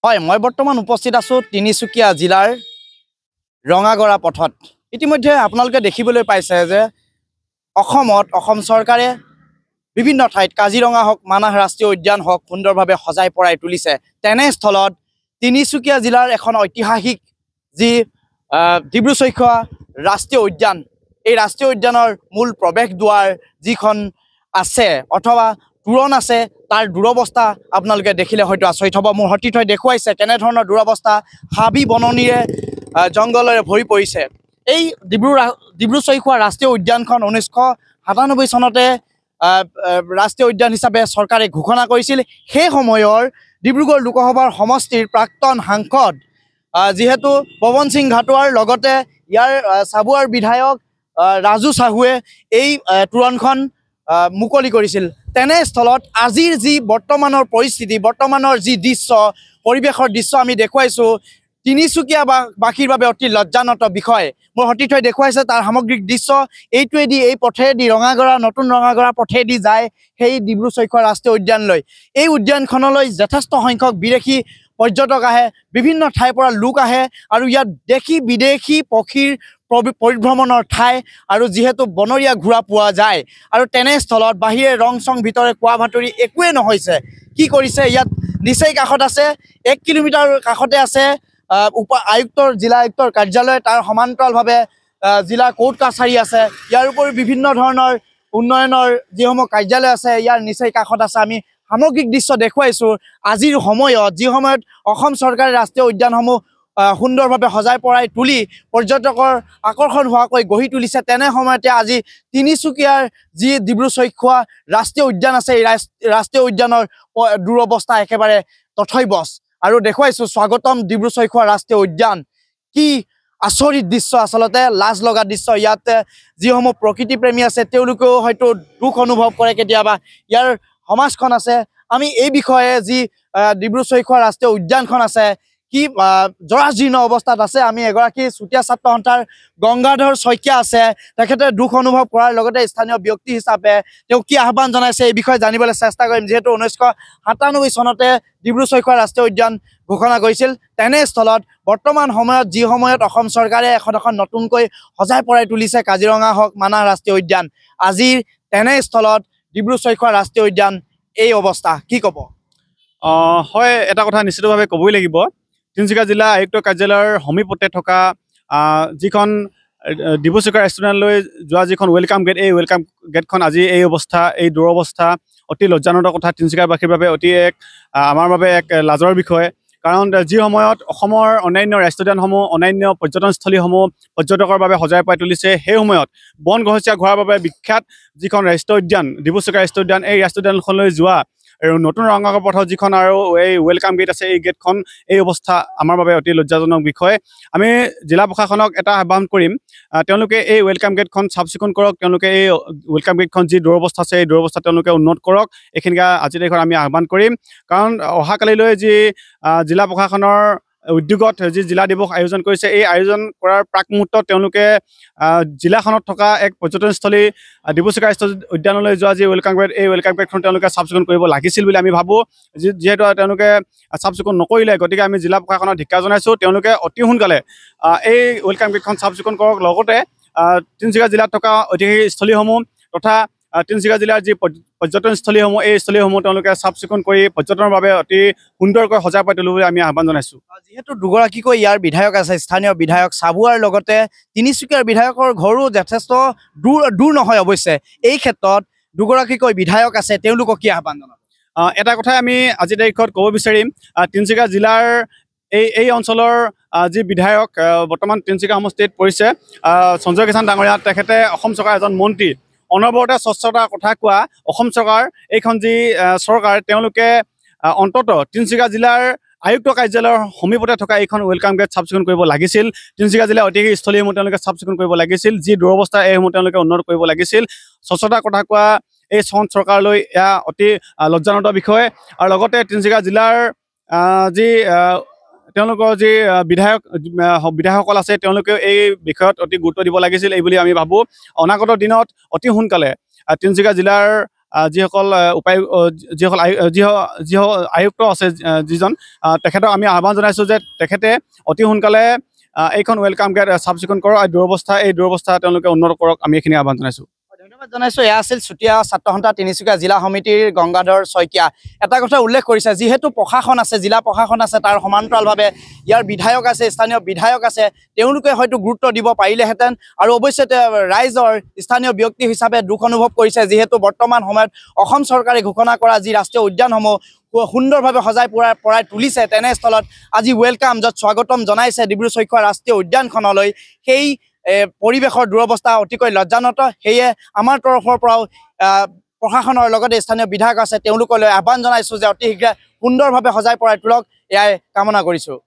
হয়, মই বৰ্তমান উপস্থিত আছোঁ তিনিচুকীয়া জিলাৰ ৰঙাগড়া পথত। ইতিমধ্যে আপোনালোকে দেখিবলৈ পাইছে যে অসম চৰকাৰে বিভিন্ন ঠাইত কাজিৰঙা হওক, মানাহ ৰাষ্ট্ৰীয় উদ্যান হওক সুন্দৰভাৱে সজাই পৰাই তুলিছে। তেনেস্থলত তিনিচুকীয়া জিলাৰ এখন ঐতিহাসিক যি ডিব্ৰু-চৈখোৱা ৰাষ্ট্ৰীয় উদ্যান, এই ৰাষ্ট্ৰীয় উদ্যানৰ মূল প্ৰৱেশ দুৱাৰ যিখন আছে অথবা তোৰণ আছে, তাৰ দুৰৱস্থা আপোনালোকে দেখিলে হয়তো আচৰিত হ'ব। মোৰ সতীৰ্থই দেখুৱাইছে কেনেধৰণৰ দুৰৱস্থা, হাবি বননিৰে জংঘলেৰে ভৰি পৰিছে। এই ডিব্ৰু-চৈখোৱা ৰাষ্ট্ৰীয় উদ্যানখন 1997 চনতে ৰাষ্ট্ৰীয় উদ্যান হিচাপে চৰকাৰে ঘোষণা কৰিছিল। সেই সময়ৰ ডিব্ৰুগড় লোকসভাৰ সমষ্টিৰ প্ৰাক্তন সাংসদ যিহেতু পৱন সিং ঘাটোৱাৰ লগতে ইয়াৰ চাবুৱাৰ বিধায়ক ৰাজু চাহুৱে এই তোৰণখন মুকলি কৰিছিল। তেনেস্থলত আজিৰ যি বৰ্তমানৰ পৰিস্থিতি, বৰ্তমানৰ যি দৃশ্য, পৰিৱেশৰ দৃশ্য আমি দেখুৱাইছোঁ, তিনিচুকীয়া বাসীৰ বাবে অতি লজ্জানত বিষয়। মোৰ সতীৰ্থই দেখুৱাইছে তাৰ সামগ্ৰিক দৃশ্য। এইটোৱেদি, এই পথেদি নতুন ৰঙাগড়া পথেদি যায় সেই ডিব্ৰু-চৈখোৱা ৰাষ্ট্ৰীয় উদ্যানলৈ। এই উদ্যানখনলৈ যথেষ্ট সংখ্যক বিদেশী পৰ্যটক আহে, বিভিন্ন ঠাইৰ পৰা লোক আহে আৰু ইয়াত দেশী বিদেশী পক্ষীৰ পৰিভ্ৰমণৰ ঠাই আৰু যিহেতু বনৰীয়া ঘোঁৰা পোৱা যায় আৰু তেনেস্থলত বাহিৰে ৰং চং ভিতৰে কোৱা ভাতৰি একোৱে নহৈছে। কি কৰিছে, ইয়াত নিচেই কাষত আছে, 1 কিলোমিটাৰ কাষতে আছে জিলা আয়ুক্তৰ কাৰ্যালয়, তাৰ সমান্তৰালভাৱে জিলা কোৰ্ট কাছাৰী আছে। ইয়াৰ উপৰিও বিভিন্ন ধৰণৰ উন্নয়নৰ যিসমূহ কাৰ্যালয় আছে ইয়াৰ নিচেই কাষত আছে। আমি সামগ্ৰিক দৃশ্য দেখুৱাইছোঁ। আজিৰ সময়ত, যি সময়ত অসম চৰকাৰে ৰাষ্ট্ৰীয় উদ্যানসমূহ সুন্দৰভাৱে সজাই পৰাই তুলি পৰ্যটকৰ আকৰ্ষণ হোৱাকৈ গঢ়ি তুলিছে, তেনে সময়তে আজি তিনিচুকীয়াৰ যি ডিব্ৰু-চৈখোৱা ৰাষ্ট্ৰীয় উদ্যান আছে, এই ৰাষ্ট্ৰীয় উদ্যানৰ দুৰৱস্থা একেবাৰে তথৈবচ। আৰু দেখুৱাইছোঁ স্বাগতম ডিব্ৰু-চৈখোৱা ৰাষ্ট্ৰীয় উদ্যান। কি আচৰিত দৃশ্য, আচলতে লাজ লগা দৃশ্য। ইয়াত যিসমূহ প্ৰকৃতিপ্ৰেমী আছে তেওঁলোকেও হয়তো দুখ অনুভৱ কৰে কেতিয়াবা। ইয়াৰ সমাজখন আছে, আমি এই বিষয়ে যি ডিব্ৰু-চৈখোৱা ৰাষ্ট্ৰীয় উদ্যানখন আছে কি জৰাজীৰ্ণ অৱস্থাত আছে। আমি এগৰাকী চুতীয়া ছাত্ৰ সন্থাৰ গংগাধৰ শইকীয়া আছে, তেখেতে দুখ অনুভৱ কৰাৰ লগতে স্থানীয় ব্যক্তি হিচাপে তেওঁ কি আহ্বান জনাইছে এই বিষয়ে জানিবলৈ চেষ্টা কৰিম। যিহেতু 1997 চনতে ডিব্ৰু-চৈখোৱা ৰাষ্ট্ৰীয় উদ্যান ঘোষণা কৰিছিল। তেনেস্থলত বৰ্তমান সময়ত, যি সময়ত অসম চৰকাৰে এখন নতুনকৈ সজাই পৰাই তুলিছে কাজিৰঙা হওক, মানাহ ৰাষ্ট্ৰীয় উদ্যান, আজিৰ তেনেস্থলত ডিব্ৰু-চৈখোৱা ৰাষ্ট্ৰীয় উদ্যান এই অৱস্থা, কি ক'ব? হয়, এটা কথা নিশ্চিতভাৱে ক'বই লাগিব। তিনিচুকীয়া জিলা আয়ুক্ত কাৰ্যালয়ৰ সমীপতে থকা যিখন ডিব্ৰু-চৈখোৱা ৰেষ্টুৰেণ্টলৈ যোৱা যিখন ৱেলকাম গেট, এই ৱেলকাম গেটখন আজি এই অৱস্থা, এই দুৰৱস্থা অতি লজ্জাজনক কথা। তিনিচুকীয়াবাসীৰ বাবে আমাৰ বাবে এক লাজৰ বিষয়। কাৰণ যি সময়ত অসমৰ অন্যান্য ৰাষ্ট্ৰীয় উদ্যানসমূহ, অন্যান্য পৰ্যটনস্থলীসমূহ পৰ্যটকৰ বাবে সজাই পৰাই তুলিছে, সেই সময়ত বন গহচীয়া ঘোঁৰাৰ বাবে বিখ্যাত যিখন ৰাষ্ট্ৰীয় উদ্যান ডিব্ৰু-চৈখোৱা ৰাষ্ট্ৰীয় উদ্যান, এই ৰাষ্ট্ৰীয় উদ্যানখনলৈ যোৱা আৰু নতুন ৰঙাগড় পথত যিখন আৰু এই ৱেলকাম গেট আছে, এই গেটখন এই অৱস্থা আমাৰ বাবে অতি লজ্জাজনক বিষয়। আমি জিলা প্ৰশাসনক এটা আহ্বান কৰিম, তেওঁলোকে এই ৱেলকাম গেটখন চাফ চিকুণ কৰক, তেওঁলোকে এই ৱেলকাম গেটখন যি দুৰৱস্থা আছে এই দুৰৱস্থা তেওঁলোকে উন্নত কৰক। এইখিনিকে আজিৰ তাৰিখত আমি আহ্বান কৰিম। কাৰণ অহাকালিলৈ যি জিলা প্ৰশাসনৰ উদ্যোগত যি জিলা দিৱস আয়োজন কৰিছে, এই আয়োজন কৰাৰ প্ৰাক মুহূৰ্তত তেওঁলোকে জিলাখনত থকা এক পৰ্যটনস্থলী ডিব্ৰু-চৈখোৱা ৰাষ্ট্ৰীয় উদ্যানলৈ যোৱা যি ৱেলকাম গেট, এই ৱেলকাম গেটখন তেওঁলোকে চাফ চিকুণ কৰিব লাগিছিল বুলি আমি ভাবোঁ। যিহেতু তেওঁলোকে চাফ চিকুণ নকৰিলে, গতিকে আমি জিলা প্ৰশাসনক ধিক্কাৰ জনাইছোঁ। তেওঁলোকে অতি সোনকালে এই ৱেলকাম গেটখন চাফ চিকুণ কৰক। লগতে তিনিচুকীয়া জিলাত থকা ঐতিহাসিক স্থলীসমূহ তথা তিনিচুকীয়া জিলাৰ যি পৰ্যটনস্থলীসমূহ, এই স্থলীসমূহ তেওঁলোকে চাফ চিকুণ কৰি পৰ্যটনৰ বাবে অতি সুন্দৰকৈ সজাই পৰাই তুলিবলৈ আমি আহ্বান জনাইছোঁ। যিহেতু দুগৰাকীকৈ ইয়াৰ বিধায়ক আছে, স্থানীয় বিধায়ক চাবুৱাৰ লগতে তিনিচুকীয়াৰ বিধায়কৰ ঘৰো যথেষ্ট দূৰ নহয় অৱশ্যে। এই ক্ষেত্ৰত দুগৰাকীকৈ বিধায়ক আছে, তেওঁলোকক কি আহ্বান জনাব? এটা কথাই আমি আজিৰ তাৰিখত ক'ব বিচাৰিম, তিনিচুকীয়া জিলাৰ এই অঞ্চলৰ যি বিধায়ক বৰ্তমান তিনিচুকীয়া সমষ্টিত পৰিছে সঞ্জয় কিষাণ ডাঙৰীয়া, তেখেতে অসম চৰকাৰৰ এজন মন্ত্ৰী। অনবৰতে স্বচ্ছতাৰ কথা কোৱা অসম চৰকাৰ, এইখন যি চৰকাৰ, তেওঁলোকে অন্ততঃ তিনিচুকীয়া জিলাৰ আয়ুক্ত কাৰ্যালয়ৰ সমীপতে থকা এইখন ৱেলকাম গেট চাফ চিকুণ কৰিব লাগিছিল। তিনিচুকীয়া জিলাৰ ঐতিহাসিক স্থলীসমূহ তেওঁলোকে চাফ চিকুণ কৰিব লাগিছিল। যি দুৰৱস্থা, এইসমূহ তেওঁলোকে উন্নত কৰিব লাগিছিল। স্বচ্ছতাৰ কথা কোৱা এই চৰকাৰলৈ এয়া অতি লজ্জাজনক বিষয়। আৰু লগতে তিনিচুকীয়া জিলাৰ যি তেওঁলোকৰ যি বিধায়কসকল আছে, তেওঁলোকেও এই বিষয়ত অতি গুৰুত্ব দিব লাগিছিল এই বুলি আমি ভাবোঁ। অনাগত দিনত অতি সোনকালে তিনিচুকীয়া জিলাৰ যিসকল আয়ুক্ত আছে যিজন তেখেতক আমি আহ্বান জনাইছোঁ যে তেখেতে অতি সোনকালে এইখন ৱেলকাম গেট চাফ চিকুণ কৰক আৰু দুৰৱস্থা তেওঁলোকে উন্নত কৰক, আমি এইখিনি আহ্বান জনাইছোঁ। ধন্যবাদ জনাইছোঁ। এয়া আছিল চুতীয়া ছাত্ৰ সন্থা তিনিচুকীয়া জিলা সমিতিৰ গংগাধৰ শইকীয়া। এটা কথা উল্লেখ কৰিছে, যিহেতু প্ৰশাসন আছে, জিলা প্ৰশাসন আছে, তাৰ সমান্তৰালভাৱে ইয়াৰ বিধায়ক আছে, স্থানীয় বিধায়ক আছে, তেওঁলোকে হয়তো গুৰুত্ব দিব পাৰিলেহেঁতেন। আৰু অৱশ্যে ৰাইজৰ স্থানীয় ব্যক্তি হিচাপে দুখ অনুভৱ কৰিছে, যিহেতু বৰ্তমান সময়ত অসম চৰকাৰে ঘোষণা কৰা যি ৰাষ্ট্ৰীয় উদ্যানসমূহ সুন্দৰভাৱে সজাই পৰাই তুলিছে, তেনেস্থলত আজি ৱেলকাম য'ত স্বাগতম জনাইছে ডিব্ৰু-ছৈখোৱা ৰাষ্ট্ৰীয় উদ্যানখনলৈ, সেই পৰিৱেশৰ দুৰৱস্থা অতিকৈ লজ্জানত। সেয়ে আমাৰ তৰফৰ পৰাও প্ৰশাসনৰ লগতে স্থানীয় বিধায়ক আছে, তেওঁলোকলৈ আহ্বান জনাইছোঁ যে অতি শীঘ্ৰে সুন্দৰভাৱে সজাই পৰাই তোলক, এয়াই কামনা কৰিছোঁ।